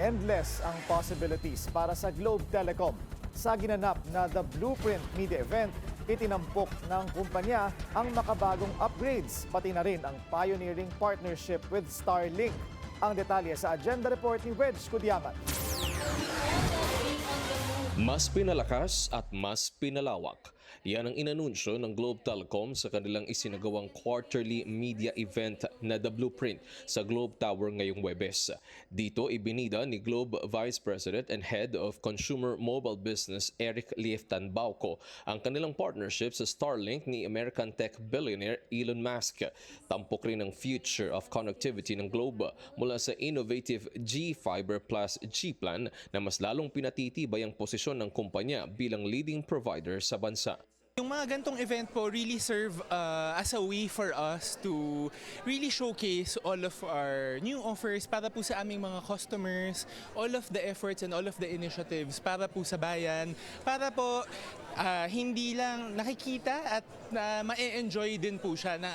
endless ang possibilities para sa Globe Telecom. Sa ginanap na The Blueprint Media Event, itinampok ng kumpanya ang makabagong upgrades, pati na rin ang pioneering partnership with Starlink. Ang detalye sa Agenda Report ni Wedge Kudiaman. Mas pinalakas at mas pinalawak. Yan ang inanunsyo ng Globe Telecom sa kanilang isinagawang quarterly media event na The Blueprint sa Globe Tower ngayong Huwebes. Dito ibinida ni Globe Vice President and Head of Consumer Mobile Business Eric Lieftan Bauco ang kanilang partnership sa Starlink ni American tech billionaire Elon Musk. Tampok rin ang future of connectivity ng Globe mula sa innovative G-Fiber Plus G-Plan na mas lalong pinatitibay ang posisyon ng kumpanya bilang leading provider sa bansa. Yung mga gantong event po really serve as a way for us to really showcase all of our new offers para po sa aming mga customers, all of the efforts and all of the initiatives para po sa bayan, para po hindi lang nakikita at ma-enjoy din po siya ng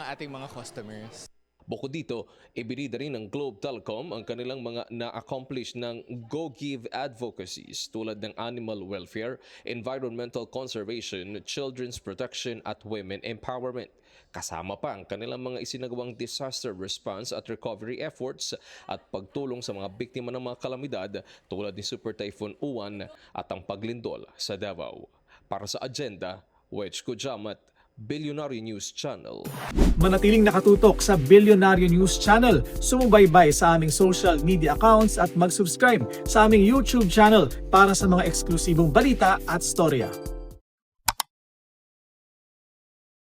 ating mga customers. Bukod dito, ibinida rin ng Globe Telecom ang kanilang mga na-accomplish ng Go-Give advocacies tulad ng animal welfare, environmental conservation, children's protection at women empowerment. Kasama pa ang kanilang mga isinagawang disaster response at recovery efforts at pagtulong sa mga biktima ng mga kalamidad tulad ni Super Typhoon Uwan at ang paglindol sa Davao. Para sa Agenda, Wedge Kujamat, Billionaire News Channel. Manatiling nakatutok sa Billionaire News Channel. Sumubaybay sa aming social media accounts at mag-subscribe sa aming YouTube channel para sa mga eksklusibong balita at storya.